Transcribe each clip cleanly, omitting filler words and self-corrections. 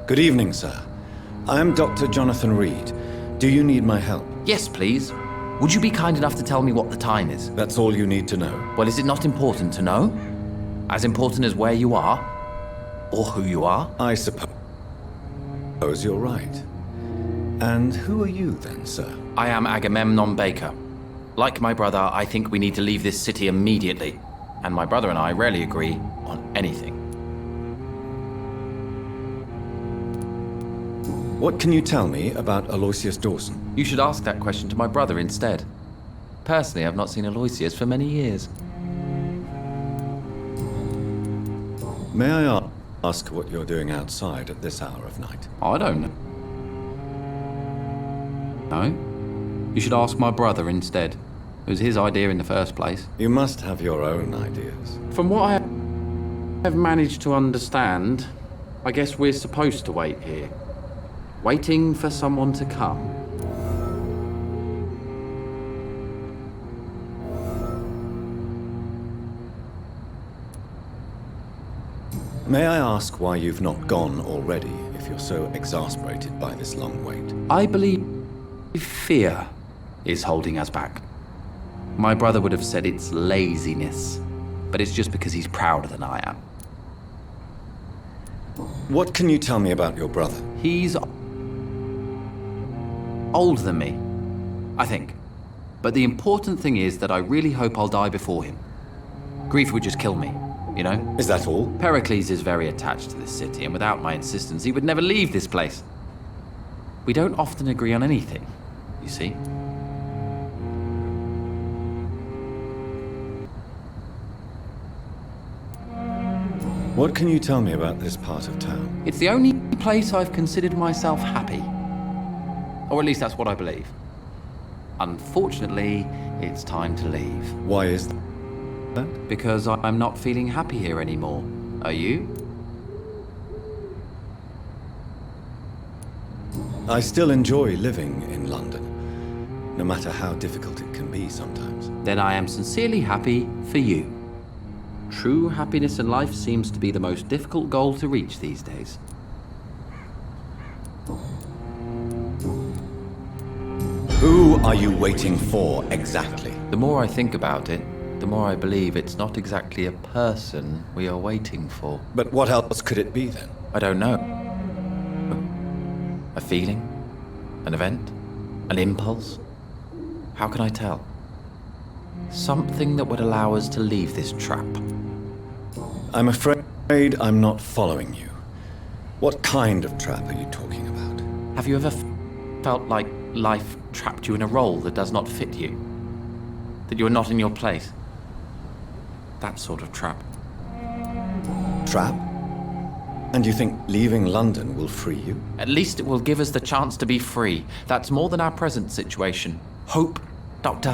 Good evening, sir. I am Dr. Jonathan Reed. Do you need my help? Yes, please. Would you be kind enough to tell me what the time is? That's all you need to know. Well, is it not important to know? As important as where you are? Or who you are? I suppose you're right. And who are you then, sir? I am Agamemnon Baker. Like my brother, I think we need to leave this city immediately. And my brother and I rarely agree on anything. What can you tell me about Aloysius Dawson? You should ask that question to my brother instead. Personally, I've not seen Aloysius for many years. May I ask what you're doing outside at this hour of night? I don't know. No? You should ask my brother instead. It was his idea in the first place. You must have your own ideas. From what I have managed to understand, I guess we're supposed to wait here. Waiting for someone to come. May I ask why you've not gone already, if you're so exasperated by this long wait? I believe fear is holding us back. My brother would have said it's laziness, but it's just because he's prouder than I am. What can you tell me about your brother? He's older than me, I think. But the important thing is that I really hope I'll die before him. Grief would just kill me, you know? Is that all? Pericles is very attached to this city, and without my insistence, he would never leave this place. We don't often agree on anything, you see? What can you tell me about this part of town? It's the only place I've considered myself happy. Or at least that's what I believe. Unfortunately, it's time to leave. Why is that? Because I'm not feeling happy here anymore. Are you? I still enjoy living in London, no matter how difficult it can be sometimes. Then I am sincerely happy for you. True happiness in life seems to be the most difficult goal to reach these days. Who are you waiting for exactly? The more I think about it, the more I believe it's not exactly a person we are waiting for. But what else could it be then? I don't know. A feeling? An event? An impulse? How can I tell? Something that would allow us to leave this trap. I'm afraid I'm not following you. What kind of trap are you talking about? Have you ever felt like life trapped you in a role that does not fit you? That you are not in your place? That sort of trap. Trap? And you think leaving London will free you? At least it will give us the chance to be free. That's more than our present situation. Hope, Doctor.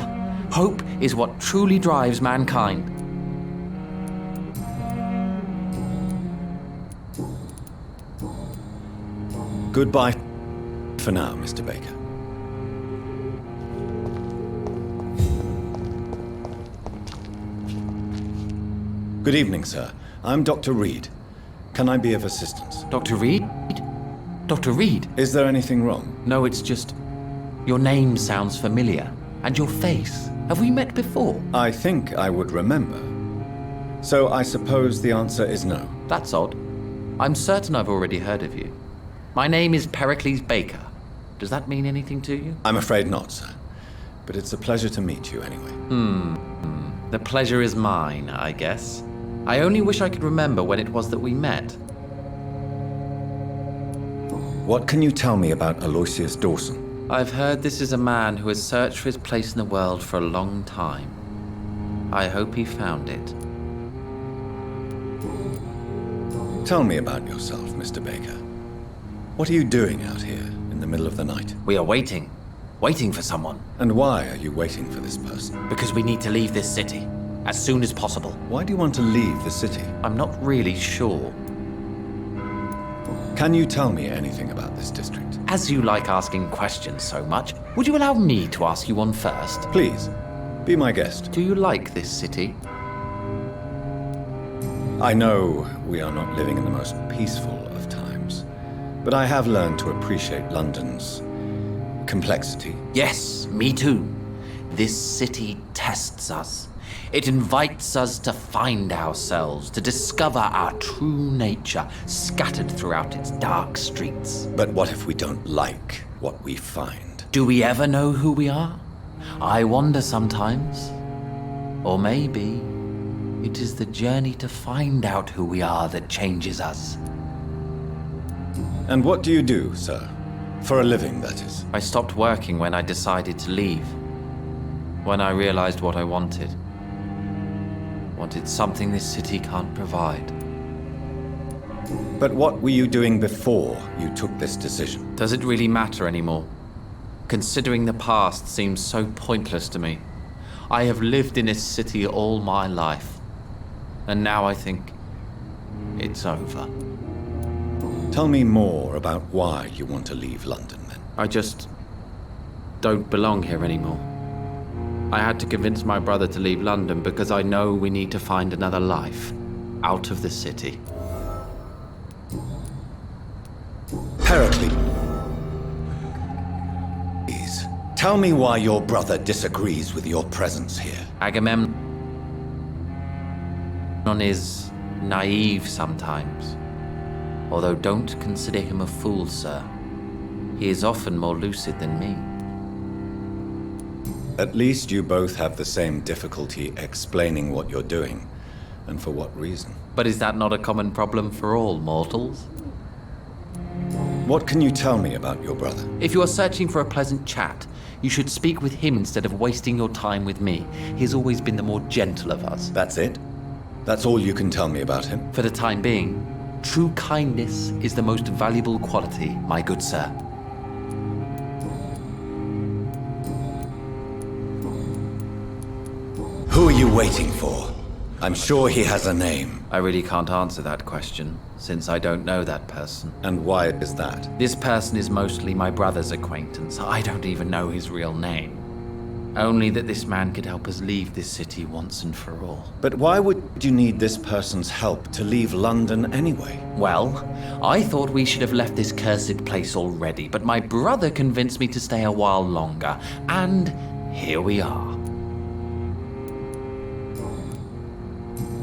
Hope is what truly drives mankind. Goodbye for now, Mr. Baker. Good evening, sir. I'm Dr. Reed. Can I be of assistance? Dr. Reed? Dr. Reed? Is there anything wrong? No, it's just... your name sounds familiar. And your face. Have we met before? I think I would remember. So I suppose the answer is no. That's odd. I'm certain I've already heard of you. My name is Pericles Baker. Does that mean anything to you? I'm afraid not, sir. But it's a pleasure to meet you anyway. The pleasure is mine, I guess. I only wish I could remember when it was that we met. What can you tell me about Aloysius Dawson? I've heard this is a man who has searched for his place in the world for a long time. I hope he found it. Tell me about yourself, Mr. Baker. What are you doing out here in the middle of the night? We are waiting. Waiting for someone. And why are you waiting for this person? Because we need to leave this city. As soon as possible. Why do you want to leave the city? I'm not really sure. Can you tell me anything about this district? As you like asking questions so much, would you allow me to ask you one first? Please, be my guest. Do you like this city? I know we are not living in the most peaceful of times, But I have learned to appreciate London's complexity. Yes, me too. This city tests us. It invites us to find ourselves, to discover our true nature scattered throughout its dark streets. But what if we don't like what we find? Do we ever know who we are? I wonder sometimes. Or maybe it is the journey to find out who we are that changes us. And what do you do, sir? For a living, that is. I stopped working when I decided to leave. When I realized what I wanted. Wanted something this city can't provide. But what were you doing before you took this decision? Does it really matter anymore? Considering the past seems so pointless to me. I have lived in this city all my life. And now I think it's over. Tell me more about why you want to leave London, then. I just don't belong here anymore. I had to convince my brother to leave London because I know we need to find another life out of the city. Pericles, tell me why your brother disagrees with your presence here. Agamemnon is naive sometimes. Although don't consider him a fool, sir. He is often more lucid than me. At least you both have the same difficulty explaining what you're doing, and for what reason. But is that not a common problem for all mortals? What can you tell me about your brother? If you are searching for a pleasant chat, you should speak with him instead of wasting your time with me. He has always been the more gentle of us. That's it? That's all you can tell me about him? For the time being, true kindness is the most valuable quality, my good sir. Who are you waiting for? I'm sure he has a name. I really can't answer that question, since I don't know that person. And why is that? This person is mostly my brother's acquaintance. I don't even know his real name. Only that this man could help us leave this city once and for all. But why would you need this person's help to leave London anyway? Well, I thought we should have left this cursed place already, but my brother convinced me to stay a while longer, and here we are.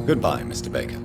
Goodbye, Mr. Baker.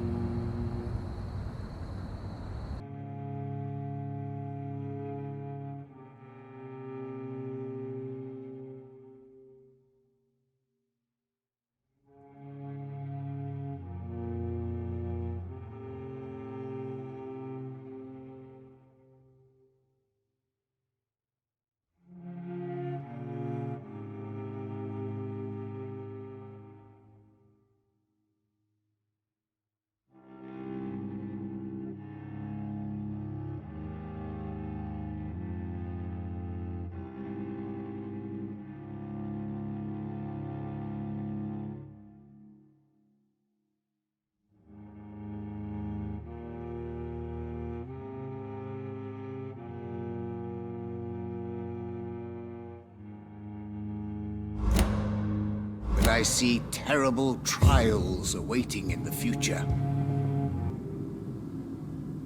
I see terrible trials awaiting in the future.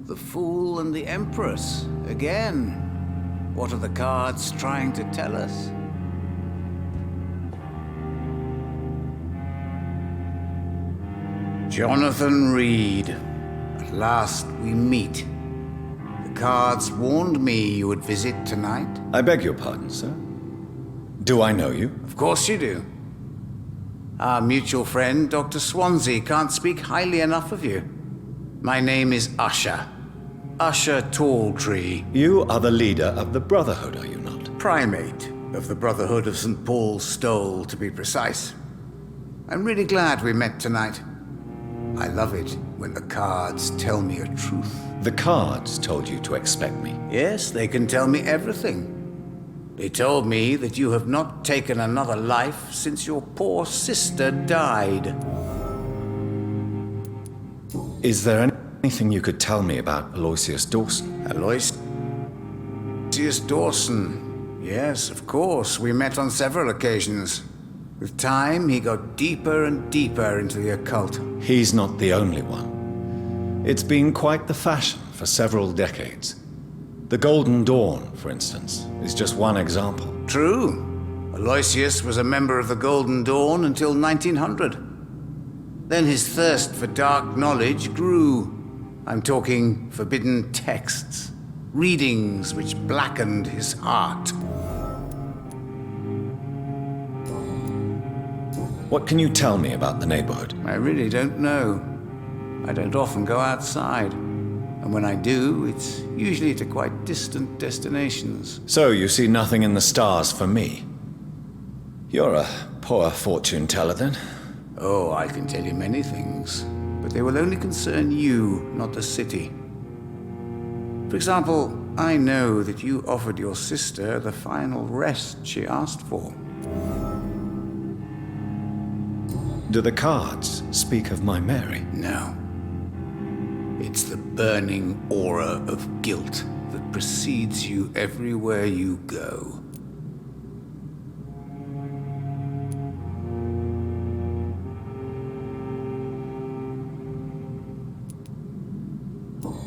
The Fool and the Empress, again. What are the cards trying to tell us? Jonathan Reed. At last we meet. The cards warned me you would visit tonight. I beg your pardon, sir. Do I know you? Of course you do. Our mutual friend, Dr. Swansea, can't speak highly enough of you. My name is Usher. Usher Talltree. You are the leader of the Brotherhood, are you not? Primate of the Brotherhood of St. Paul's Stole, to be precise. I'm really glad we met tonight. I love it when the cards tell me a truth. The cards told you to expect me. Yes, they can tell me everything. They told me that you have not taken another life since your poor sister died. Is there anything you could tell me about Aloysius Dawson? Aloysius Dawson. Yes, of course. We met on several occasions. With time, he got deeper and deeper into the occult. He's not the only one. It's been quite the fashion for several decades. The Golden Dawn, for instance, is just one example. True. Aloysius was a member of the Golden Dawn until 1900. Then his thirst for dark knowledge grew. I'm talking forbidden texts, readings which blackened his heart. What can you tell me about the neighborhood? I really don't know. I don't often go outside. And when I do, it's usually to quite distant destinations. So you see nothing in the stars for me? You're a poor fortune teller, then? Oh, I can tell you many things, but they will only concern you, not the city. For example, I know that you offered your sister the final rest she asked for. Do the cards speak of my Mary? No. It's the burning aura of guilt that precedes you everywhere you go.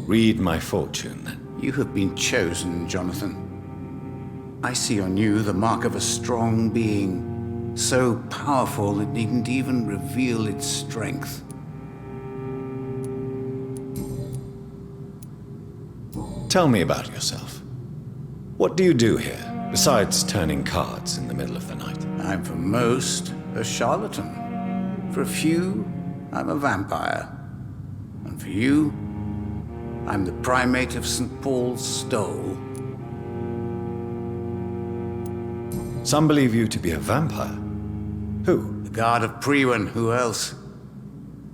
Read my fortune, then. You have been chosen, Jonathan. I see on you the mark of a strong being, so powerful it needn't even reveal its strength. Tell me about yourself. What do you do here, besides turning cards in the middle of the night? I'm for most a charlatan. For a few, I'm a vampire. And for you, I'm the primate of St. Paul's Stole. Some believe you to be a vampire. Who? The guard of Priwen, who else?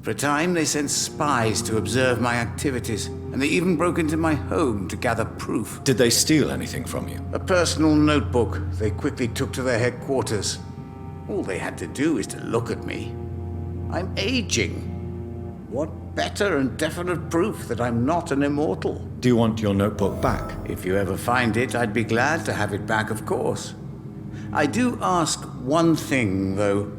For a time, they sent spies to observe my activities, and they even broke into my home to gather proof. Did they steal anything from you? A personal notebook they quickly took to their headquarters. All they had to do is to look at me. I'm aging. What better and definite proof that I'm not an immortal? Do you want your notebook back? If you ever find it, I'd be glad to have it back, of course. I do ask one thing, though.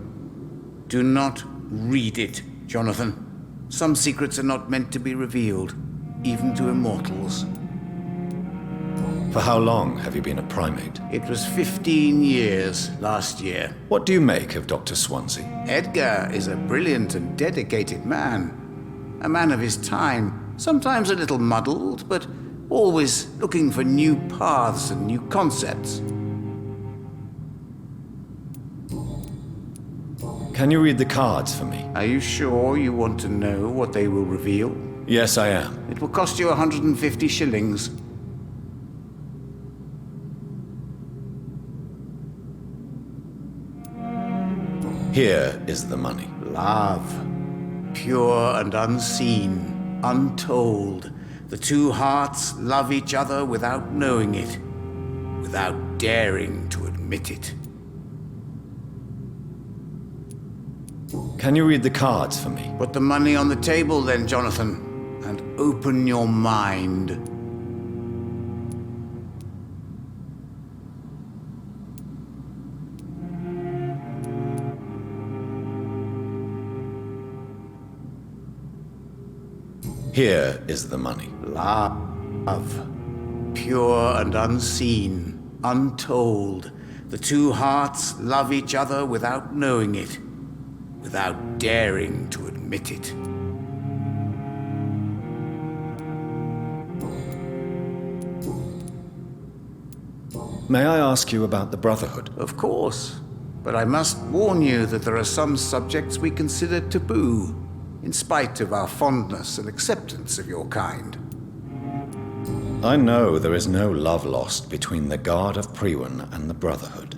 Do not read it, Jonathan. Some secrets are not meant to be revealed, even to immortals. For how long have you been a primate? It was 15 years last year. What do you make of Dr. Swansea? Edgar is a brilliant and dedicated man. A man of his time, sometimes a little muddled, but always looking for new paths and new concepts. Can you read the cards for me? Are you sure you want to know what they will reveal? Yes, I am. It will cost you 150 shillings. Here is the money. Love. Pure and unseen, untold. The two hearts love each other without knowing it, without daring to admit it. Can you read the cards for me? Put the money on the table then, Jonathan, and open your mind. Here is the money. Love. Pure and unseen, untold. The two hearts love each other without knowing it, without daring to admit it. May I ask you about the Brotherhood? Of course, but I must warn you that there are some subjects we consider taboo, in spite of our fondness and acceptance of your kind. I know there is no love lost between the Guard of Priwen and the Brotherhood.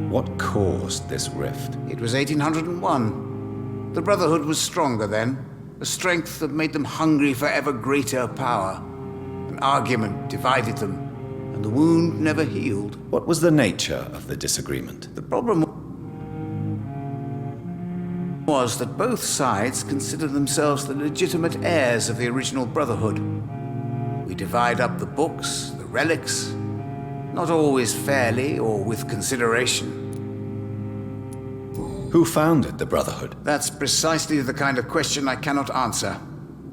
What caused this rift? It was 1801. The Brotherhood was stronger then, a strength that made them hungry for ever greater power. An argument divided them, and the wound never healed. What was the nature of the disagreement? The problem was that both sides considered themselves the legitimate heirs of the original Brotherhood. We divide up the books, the relics, not always fairly or with consideration. Who founded the Brotherhood? That's precisely the kind of question I cannot answer.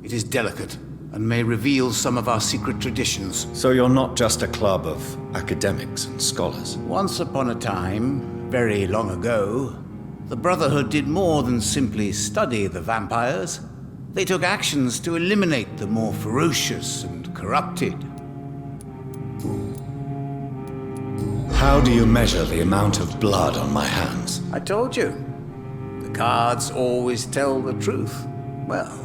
It is delicate, and may reveal some of our secret traditions. So you're not just a club of academics and scholars. Once upon a time, very long ago, the Brotherhood did more than simply study the vampires. They took actions to eliminate the more ferocious and corrupted. How do you measure the amount of blood on my hands? I told you. The cards always tell the truth. Well,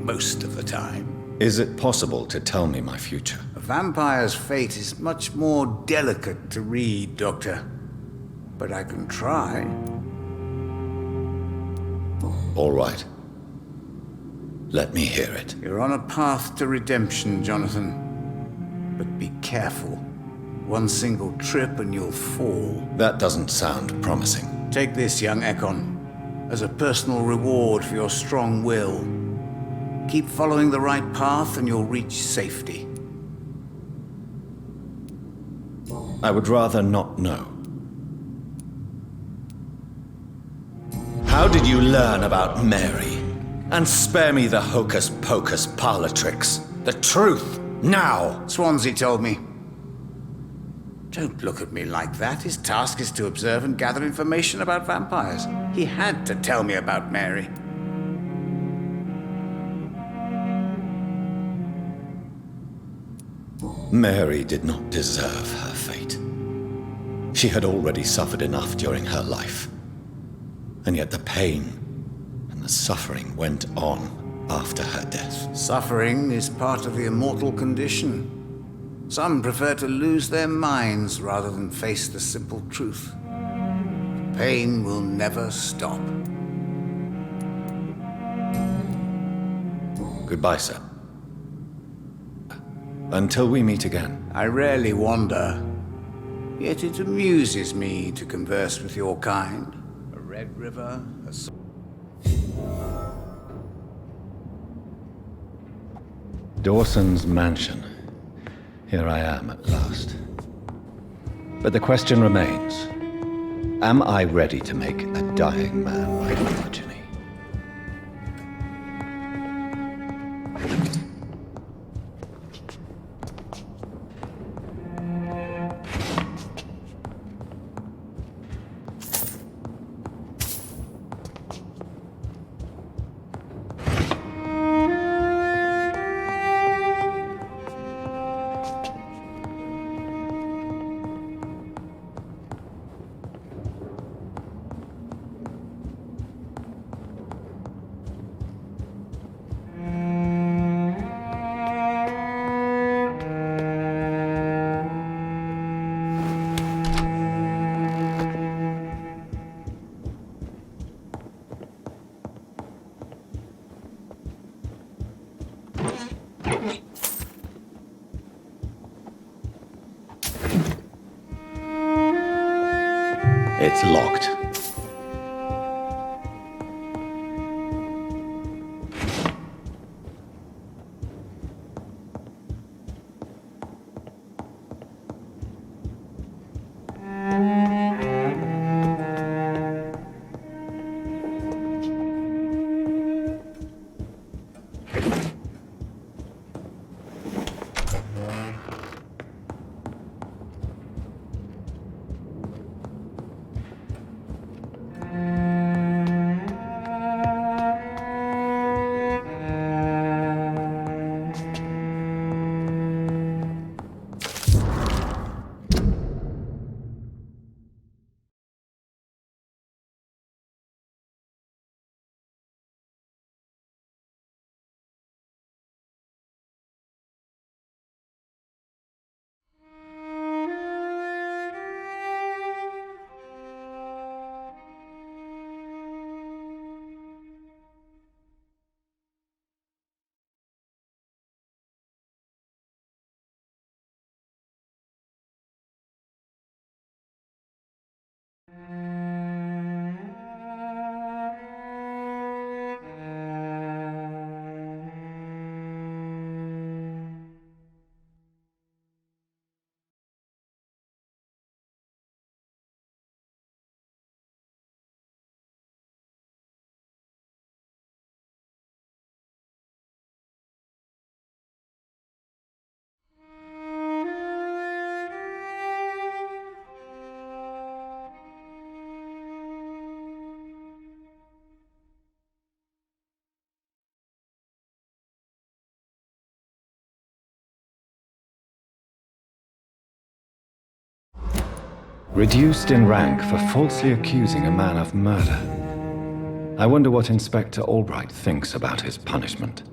most of the time. Is it possible to tell me my future? A vampire's fate is much more delicate to read, Doctor. But I can try. All right. Let me hear it. You're on a path to redemption, Jonathan. But be careful. One single trip and you'll fall. That doesn't sound promising. Take this, young Ekon, as a personal reward for your strong will. Keep following the right path and you'll reach safety. I would rather not know. How did you learn about Mary? And spare me the hocus-pocus parlor tricks. The truth, now! Swansea told me. Don't look at me like that. His task is to observe and gather information about vampires. He had to tell me about Mary. Mary did not deserve her fate. She had already suffered enough during her life. And yet the pain and the suffering went on after her death. Suffering is part of the immortal condition. Some prefer to lose their minds rather than face the simple truth. Pain will never stop. Goodbye, sir. Until we meet again. I rarely wander, yet it amuses me to converse with your kind. A red river, Dawson's mansion. Here I am at last. But the question remains, am I ready to make a dying man my progeny? It's locked. Reduced in rank for falsely accusing a man of murder. I wonder what Inspector Albright thinks about his punishment.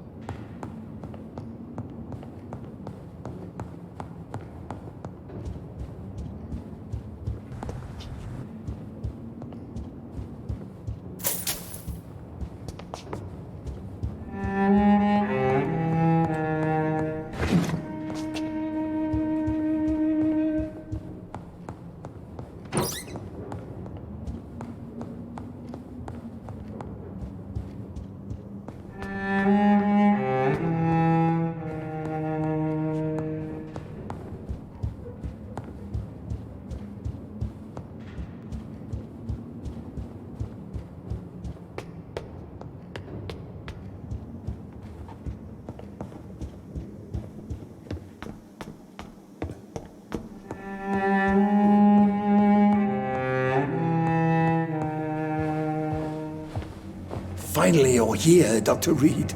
Finally you're here, Dr. Reed.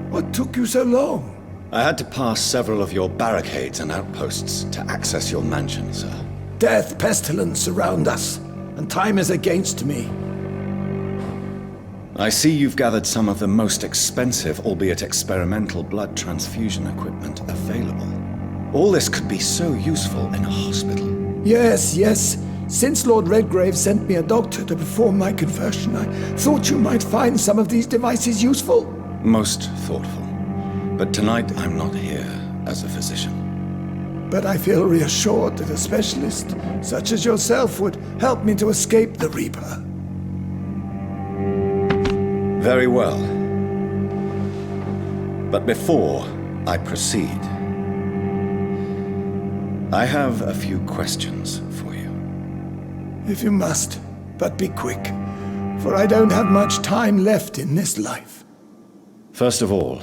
What took you so long? I had to pass several of your barricades and outposts to access your mansion, sir. Death, pestilence surround us, and time is against me. I see you've gathered some of the most expensive, albeit experimental, blood transfusion equipment available. All this could be so useful in a hospital. Yes. Since Lord Redgrave sent me a doctor to perform my conversion, I thought you might find some of these devices useful. Most thoughtful. But tonight I'm not here as a physician. But I feel reassured that a specialist such as yourself would help me to escape the Reaper. Very well. But before I proceed, I have a few questions for you. If you must, but be quick, for I don't have much time left in this life. First of all,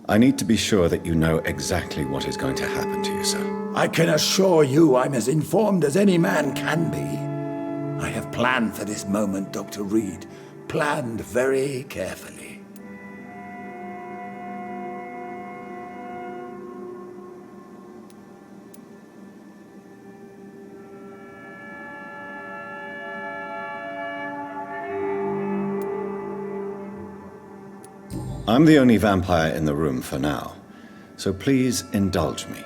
I need to be sure that you know exactly what is going to happen to you, sir. I can assure you I'm as informed as any man can be. I have planned for this moment, Dr. Reed. Planned very carefully. I'm the only vampire in the room for now, so please indulge me.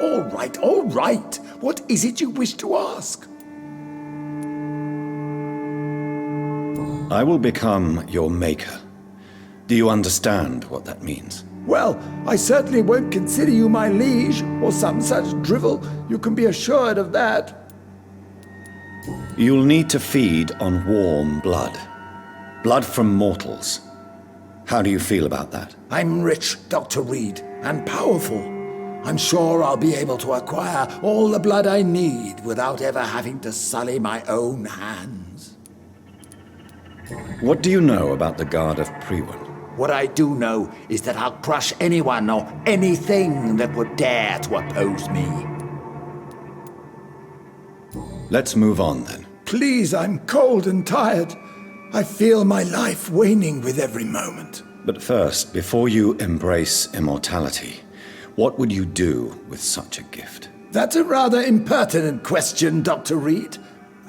All right. What is it you wish to ask? I will become your maker. Do you understand what that means? Well, I certainly won't consider you my liege, or some such drivel. You can be assured of that. You'll need to feed on warm blood. Blood from mortals. How do you feel about that? I'm rich, Dr. Reed, and powerful. I'm sure I'll be able to acquire all the blood I need without ever having to sully my own hands. What do you know about the Guard of Priwen? What I do know is that I'll crush anyone or anything that would dare to oppose me. Let's move on then. Please, I'm cold and tired. I feel my life waning with every moment. But first, before you embrace immortality, what would you do with such a gift? That's a rather impertinent question, Dr. Reed,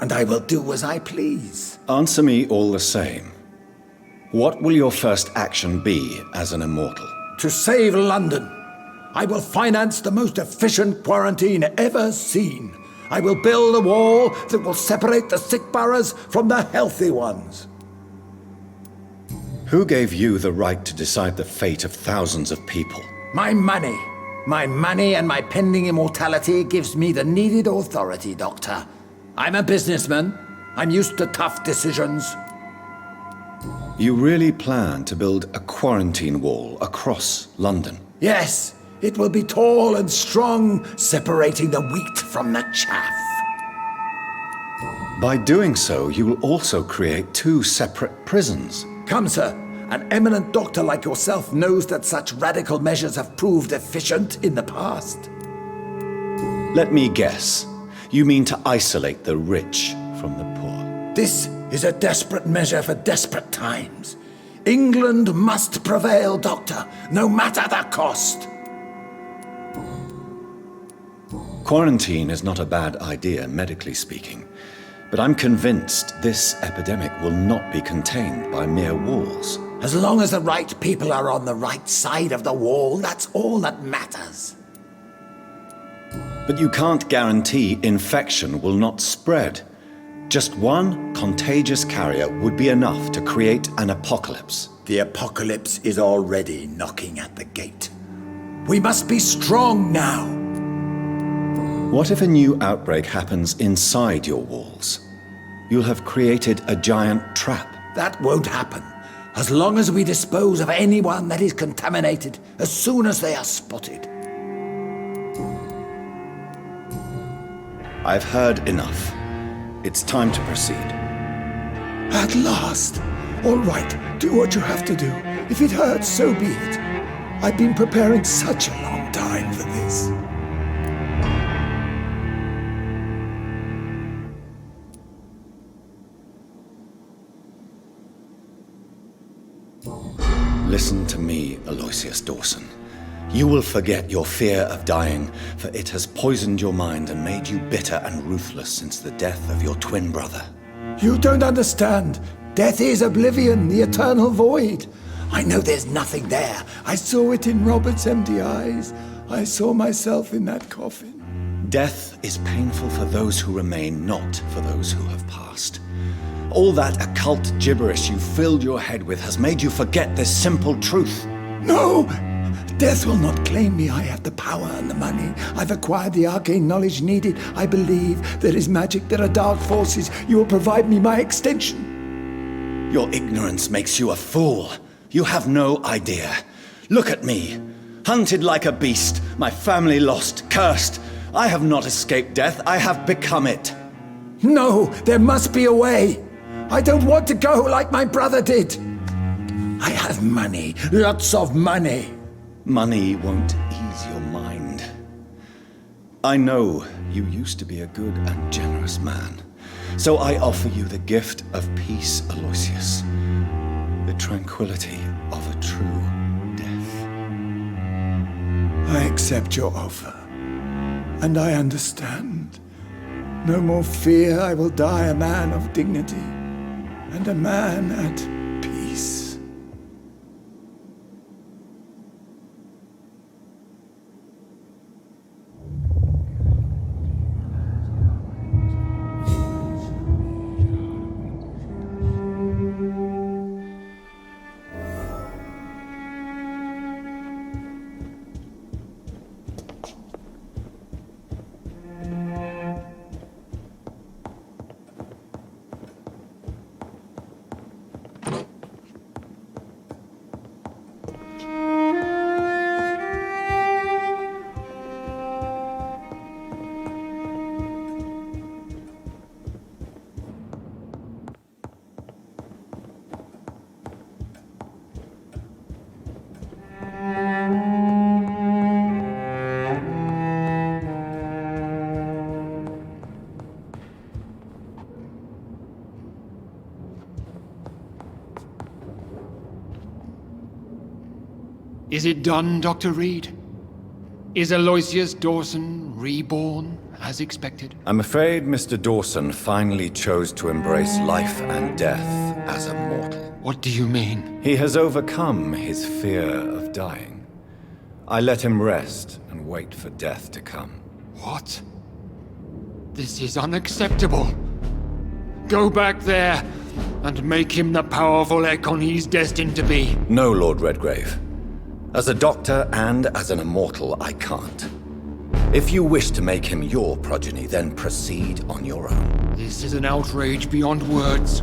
and I will do as I please. Answer me all the same. What will your first action be as an immortal? To save London, I will finance the most efficient quarantine ever seen. I will build a wall that will separate the sick boroughs from the healthy ones. Who gave you the right to decide the fate of thousands of people? My money. My money and my pending immortality gives me the needed authority, Doctor. I'm a businessman. I'm used to tough decisions. You really plan to build a quarantine wall across London? Yes, it will be tall and strong, separating the wheat from the chaff. By doing so, you will also create two separate prisons. Come, sir. An eminent doctor like yourself knows that such radical measures have proved efficient in the past. Let me guess. You mean to isolate the rich from the poor? This is a desperate measure for desperate times. England must prevail, Doctor, no matter the cost. Quarantine is not a bad idea, medically speaking. But I'm convinced this epidemic will not be contained by mere walls. As long as the right people are on the right side of the wall, that's all that matters. But you can't guarantee infection will not spread. Just one contagious carrier would be enough to create an apocalypse. The apocalypse is already knocking at the gate. We must be strong now. What if a new outbreak happens inside your walls? You'll have created a giant trap. That won't happen. As long as we dispose of anyone that is contaminated as soon as they are spotted. I've heard enough. It's time to proceed. At last. All right, do what you have to do. If it hurts, so be it. I've been preparing such a long time for this. Listen to me, Aloysius Dawson. You will forget your fear of dying, for it has poisoned your mind and made you bitter and ruthless since the death of your twin brother. You don't understand. Death is oblivion, the eternal void. I know there's nothing there. I saw it in Robert's empty eyes. I saw myself in that coffin. Death is painful for those who remain, not for those who have passed. All that occult gibberish you filled your head with has made you forget this simple truth. No! Death will not claim me. I have the power and the money. I've acquired the arcane knowledge needed. I believe there is magic, there are dark forces. You will provide me my extension. Your ignorance makes you a fool. You have no idea. Look at me. Hunted like a beast, my family lost, cursed. I have not escaped death, I have become it. No, there must be a way. I don't want to go like my brother did. I have money, lots of money. Money won't ease your mind. I know you used to be a good and generous man, so I offer you the gift of peace, Aloysius. The tranquility of a true death. I accept your offer, and I understand. No more fear, I will die a man of dignity, and a man at peace. Is it done, Dr. Reed? Is Aloysius Dawson reborn, as expected? I'm afraid Mr. Dawson finally chose to embrace life and death as a mortal. What do you mean? He has overcome his fear of dying. I let him rest and wait for death to come. What? This is unacceptable. Go back there and make him the powerful Ekon he's destined to be. No, Lord Redgrave. As a doctor and as an immortal, I can't. If you wish to make him your progeny, then proceed on your own. This is an outrage beyond words.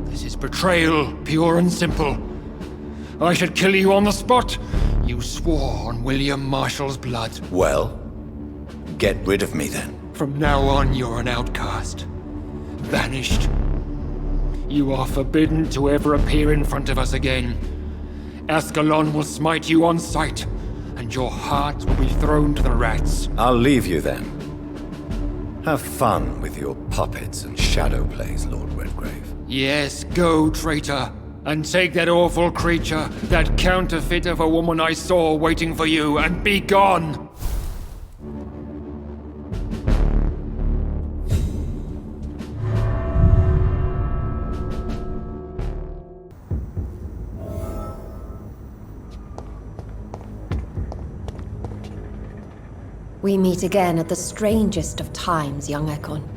This is betrayal, pure and simple. I should kill you on the spot. You swore on William Marshall's blood. Well, get rid of me then. From now on, you're an outcast. Vanished. You are forbidden to ever appear in front of us again. Ascalon will smite you on sight, and your heart will be thrown to the rats. I'll leave you then. Have fun with your puppets and shadow plays, Lord Redgrave. Yes, go, traitor, and take that awful creature, that counterfeit of a woman I saw waiting for you, and be gone! We meet again at the strangest of times, young Ekon.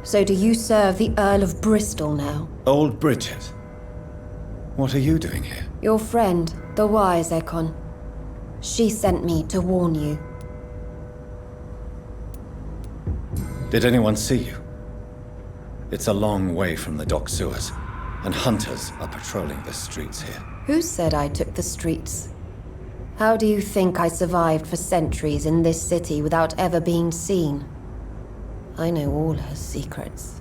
So do you serve the Earl of Bristol now? Old Bridget. What are you doing here? Your friend, the wise Ekon. She sent me to warn you. Did anyone see you? It's a long way from the dock sewers, and hunters are patrolling the streets here. Who said I took the streets? How do you think I survived for centuries in this city without ever being seen? I know all her secrets.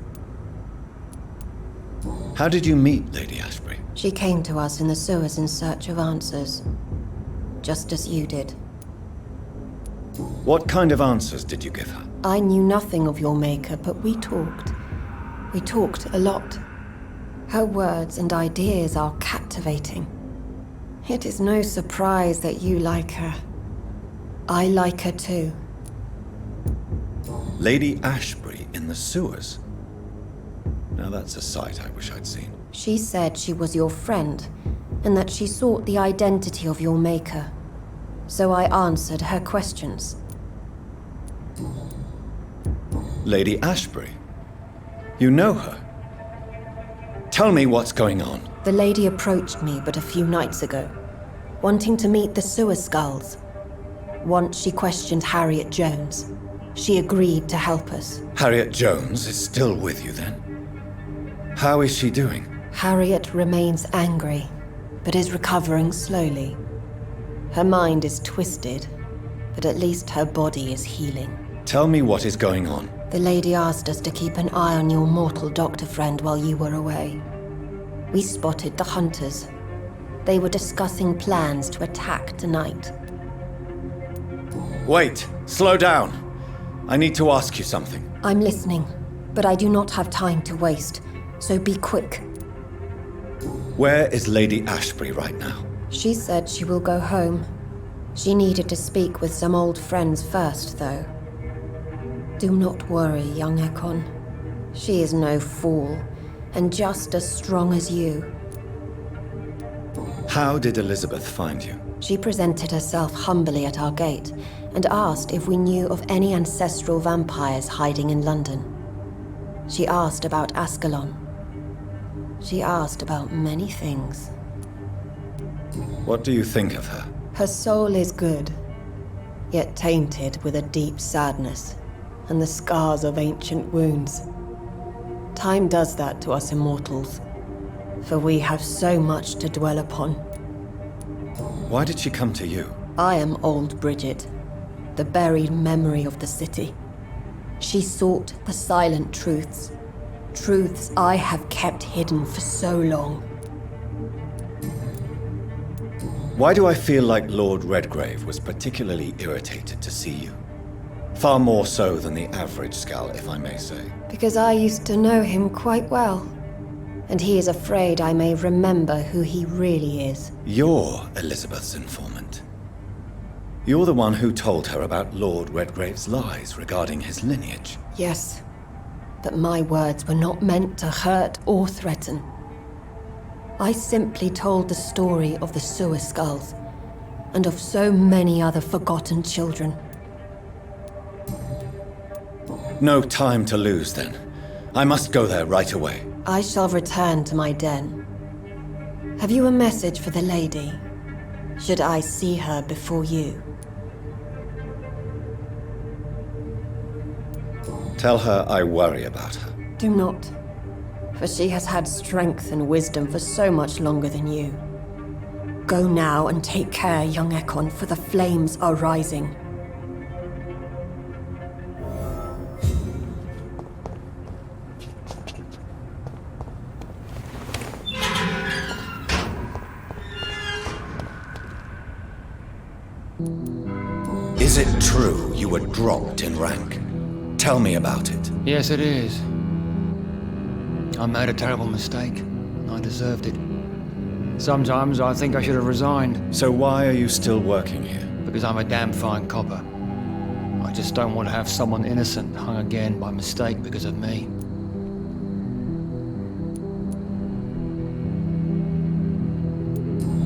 How did you meet Lady Ashbury? She came to us in the sewers in search of answers. Just as you did. What kind of answers did you give her? I knew nothing of your maker, but we talked. We talked a lot. Her words and ideas are captivating. It is no surprise that you like her. I like her too. Lady Ashbury in the sewers? Now that's a sight I wish I'd seen. She said she was your friend, and that she sought the identity of your maker. So I answered her questions. Lady Ashbury? You know her? Tell me what's going on. The lady approached me but a few nights ago, wanting to meet the sewer skulls. Once she questioned Harriet Jones. She agreed to help us. Harriet Jones is still with you then? How is she doing? Harriet remains angry, but is recovering slowly. Her mind is twisted, but at least her body is healing. Tell me what is going on. The lady asked us to keep an eye on your mortal doctor friend while you were away. We spotted the hunters. They were discussing plans to attack tonight. Wait, slow down. I need to ask you something. I'm listening, but I do not have time to waste, so be quick. Where is Lady Ashbury right now? She said she will go home. She needed to speak with some old friends first, though. Do not worry, young Ekon. She is no fool, and just as strong as you. How did Elizabeth find you? She presented herself humbly at our gate, and asked if we knew of any ancestral vampires hiding in London. She asked about Ascalon. She asked about many things. What do you think of her? Her soul is good, yet tainted with a deep sadness and the scars of ancient wounds. Time does that to us immortals, for we have so much to dwell upon. Why did she come to you? I am old Bridget, the buried memory of the city. She sought the silent truths, truths I have kept hidden for so long. Why do I feel like Lord Redgrave was particularly irritated to see you? Far more so than the average Skull, if I may say. Because I used to know him quite well, and he is afraid I may remember who he really is. You're Elizabeth's informant. You're the one who told her about Lord Redgrave's lies regarding his lineage. Yes, but my words were not meant to hurt or threaten. I simply told the story of the sewer skulls, and of so many other forgotten children. No time to lose, then. I must go there right away. I shall return to my den. Have you a message for the lady? Should I see her before you? Tell her I worry about her. Do not, for she has had strength and wisdom for so much longer than you. Go now and take care, young Ekon, for the flames are rising. Is it true you were dropped in rank? Tell me about it. Yes, it is. I made a terrible mistake. I deserved it. Sometimes I think I should have resigned. So why are you still working here? Because I'm a damn fine copper. I just don't want to have someone innocent hung again by mistake because of me.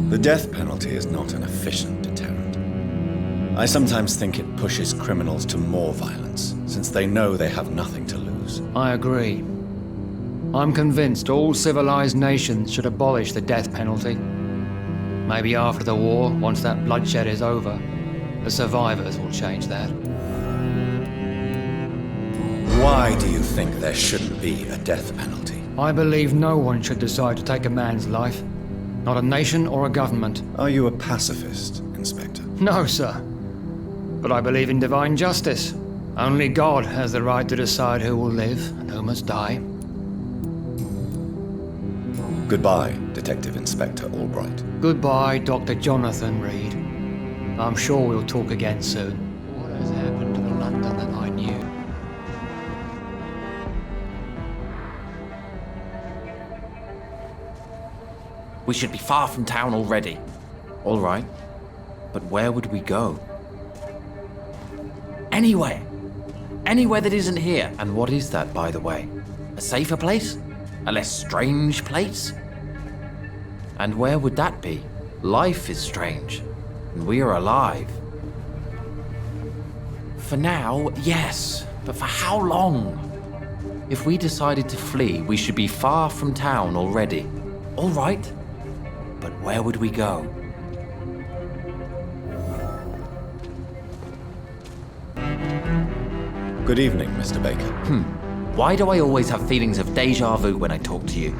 The death penalty is not an efficient deterrent. I sometimes think it pushes criminals to more violence, since they know they have nothing to lose. I agree. I'm convinced all civilized nations should abolish the death penalty. Maybe after the war, once that bloodshed is over, the survivors will change that. Why do you think there shouldn't be a death penalty? I believe no one should decide to take a man's life. Not a nation or a government. Are you a pacifist, Inspector? No, sir. But I believe in divine justice. Only God has the right to decide who will live and who must die. Goodbye, Detective Inspector Albright. Goodbye, Dr. Jonathan Reed. I'm sure we'll talk again soon. What has happened to the London that I knew? We should be far from town already. All right. But where would we go? Anywhere. Anywhere that isn't here. And what is that, by the way? A safer place? A less strange place? And where would that be? Life is strange. And we are alive. For now, yes. But for how long? If we decided to flee, we should be far from town already. All right. But where would we go? Good evening, Mr. Baker. Why do I always have feelings of déjà vu when I talk to you?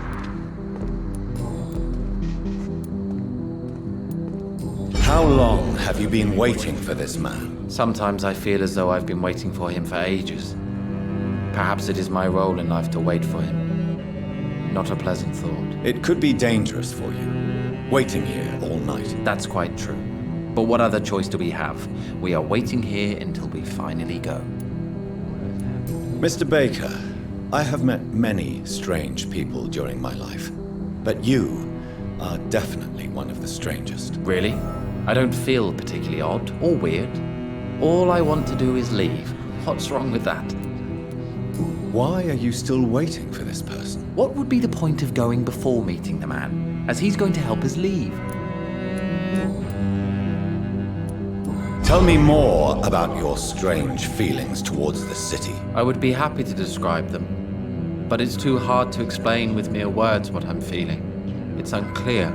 How long have you been waiting for this man? Sometimes I feel as though I've been waiting for him for ages. Perhaps it is my role in life to wait for him. Not a pleasant thought. It could be dangerous for you, waiting here all night. That's quite true. But what other choice do we have? We are waiting here until we finally go. Mr. Baker, I have met many strange people during my life, but you are definitely one of the strangest. Really? I don't feel particularly odd or weird. All I want to do is leave. What's wrong with that? Why are you still waiting for this person? What would be the point of going before meeting the man, as he's going to help us leave? Tell me more about your strange feelings towards the city. I would be happy to describe them, but it's too hard to explain with mere words what I'm feeling. It's unclear,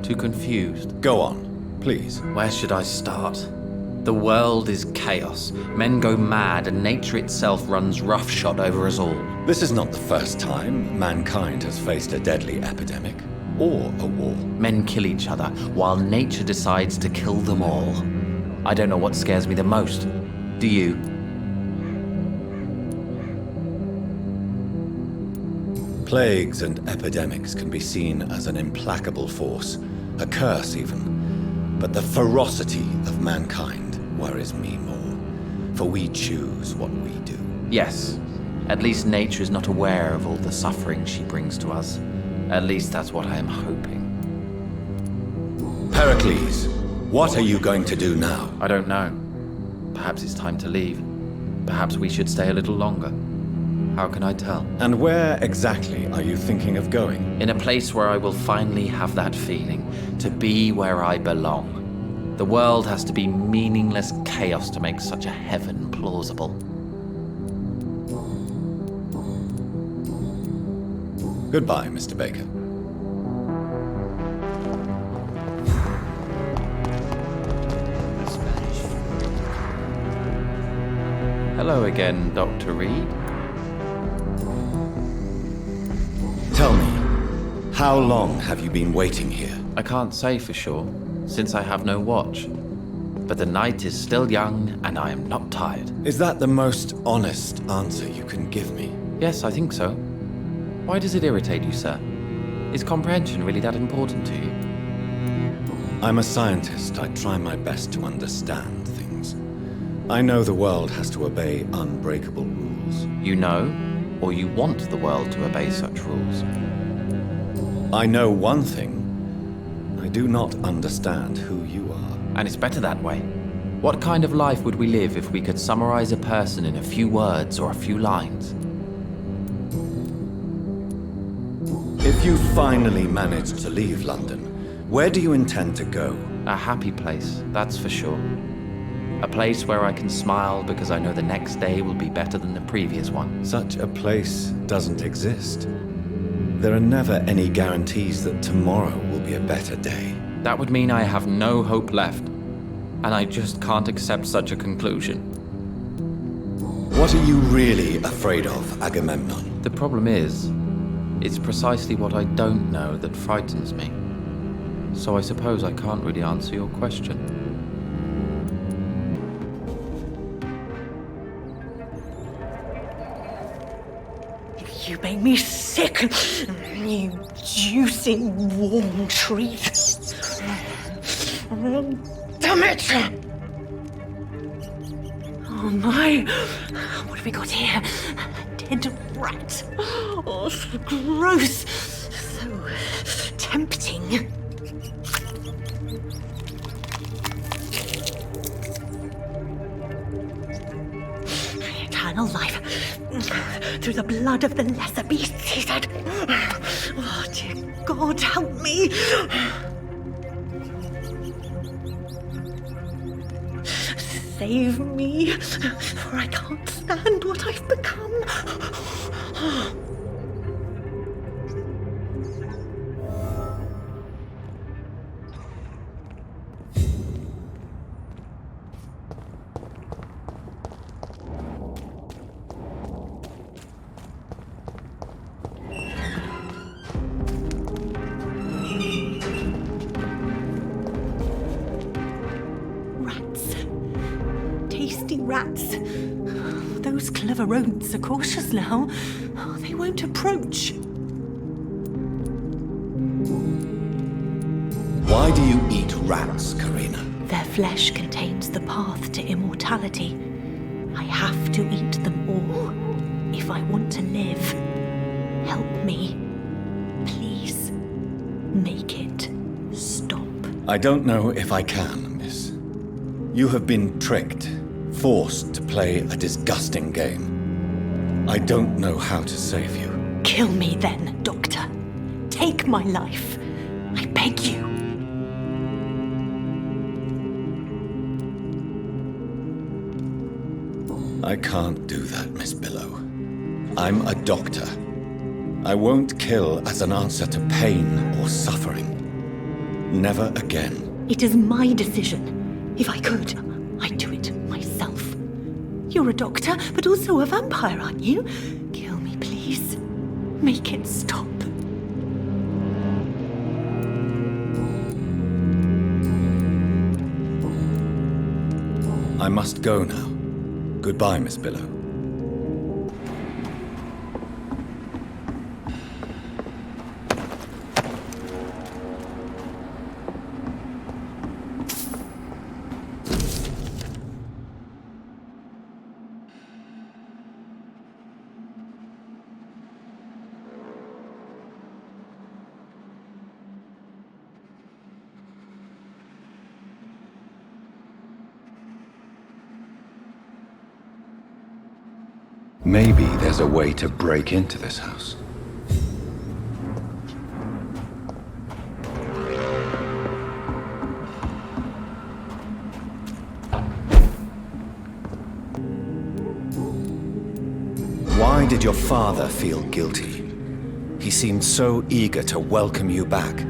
too confused. Go on, please. Where should I start? The world is chaos. Men go mad, and nature itself runs roughshod over us all. This is not the first time mankind has faced a deadly epidemic or a war. Men kill each other, while nature decides to kill them all. I don't know what scares me the most. Do you? Plagues and epidemics can be seen as an implacable force, a curse even. But the ferocity of mankind worries me more, for we choose what we do. Yes. At least nature is not aware of all the suffering she brings to us. At least that's what I am hoping. Pericles, what are you going to do now? I don't know. Perhaps it's time to leave. Perhaps we should stay a little longer. How can I tell? And where exactly are you thinking of going? In a place where I will finally have that feeling, to be where I belong. The world has to be meaningless chaos to make such a heaven plausible. Goodbye, Mr. Baker. Hello again, Dr. Reed. Tell me, how long have you been waiting here? I can't say for sure, since I have no watch. But the night is still young, and I am not tired. Is that the most honest answer you can give me? Yes, I think so. Why does it irritate you, sir? Is comprehension really that important to you? I'm a scientist. I try my best to understand things. I know the world has to obey unbreakable rules. You know, or you want the world to obey such rules? I know one thing. I do not understand who you are. And it's better that way. What kind of life would we live if we could summarize a person in a few words or a few lines? If you finally manage to leave London, where do you intend to go? A happy place, that's for sure. A place where I can smile because I know the next day will be better than the previous one. Such a place doesn't exist. There are never any guarantees that tomorrow will be a better day. That would mean I have no hope left, and I just can't accept such a conclusion. What are you really afraid of, Agamemnon? The problem is, it's precisely what I don't know that frightens me. So I suppose I can't really answer your question. You make me sick, you juicy warm treat. Damn it! Oh my! What have we got here? A dead rat. Oh, so gross. So tempting. Eternal life. Through the blood of the lesser beasts, he said. Oh, dear God, help me. Save me, for I can't stand what I've become. Rats. Those clever rodents are cautious now. They won't approach. Why do you eat rats, Karina? Their flesh contains the path to immortality. I have to eat them all if I want to live. Help me. Please. Make it stop. I don't know if I can, miss. You have been tricked. Forced to play a disgusting game. I don't know how to save you. Kill me then, Doctor. Take my life. I beg you. I can't do that, Miss Billow. I'm a doctor. I won't kill as an answer to pain or suffering. Never again. It is my decision. If I could, I'd do it myself. You're a doctor, but also a vampire, aren't you? Kill me, please. Make it stop. I must go now. Goodbye, Miss Billow. Maybe there's a way to break into this house. Why did your father feel guilty? He seemed so eager to welcome you back,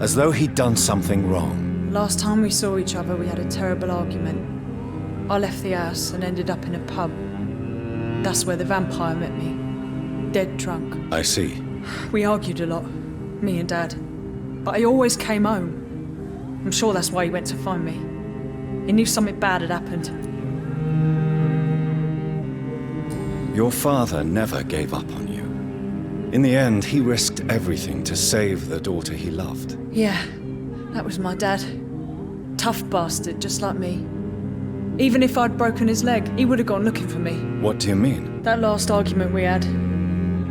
as though he'd done something wrong. Last time we saw each other, we had a terrible argument. I left the house and ended up in a pub. That's where the vampire met me. Dead drunk. I see. We argued a lot, me and Dad. But I always came home. I'm sure that's why he went to find me. He knew something bad had happened. Your father never gave up on you. In the end, he risked everything to save the daughter he loved. Yeah, that was my dad. Tough bastard, just like me. Even if I'd broken his leg, he would have gone looking for me. What do you mean? That last argument we had,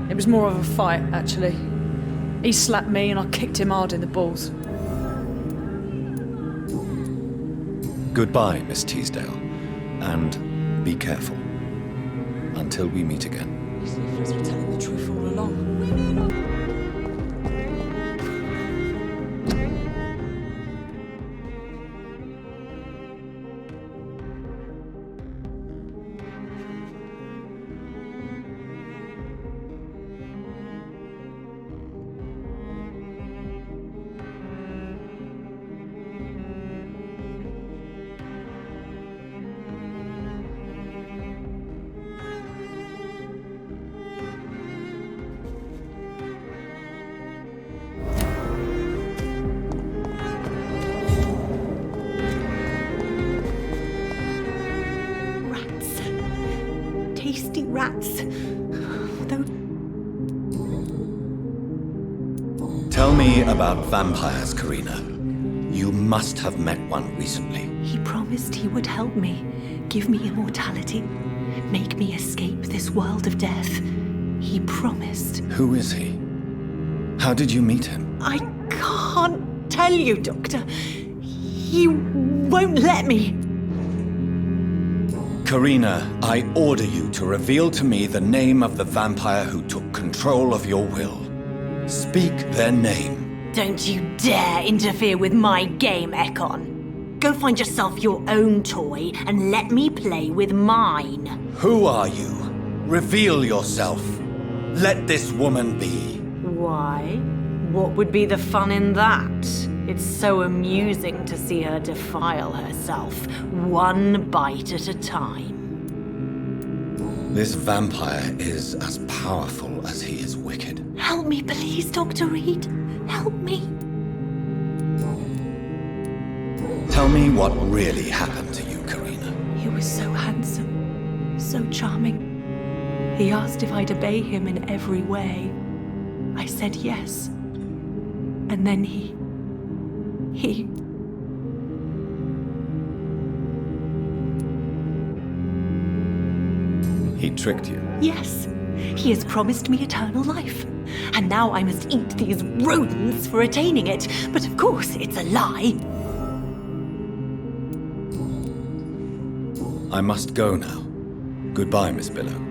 it was more of a fight, actually. He slapped me and I kicked him hard in the balls. Goodbye, Miss Teasdale. And be careful. Until we meet again. These leaflets were telling the truth all along. rats. Though Tell me about vampires, Karina. You must have met one recently. he promised he would help me, give me immortality, make me escape this world of death. He promised. Who is he? How did you meet him? I can't tell you, Doctor. He won't let me. Karina, I order you to reveal to me the name of the vampire who took control of your will. Speak their name. Don't you dare interfere with my game, Ekon. Go find yourself your own toy and let me play with mine. Who are you? Reveal yourself. Let this woman be. Why? What would be the fun in that? It's so amusing to see her defile herself, one bite at a time. This vampire is as powerful as he is wicked. Help me, please, Dr. Reed. Help me. Tell me what really happened to you, Karina. He was so handsome, so charming. He asked if I'd obey him in every way. I said yes. And then he... He tricked you. Yes, he has promised me eternal life. And now I must eat these rodents for attaining it. But of course, it's a lie. I must go now. Goodbye, Miss Billow.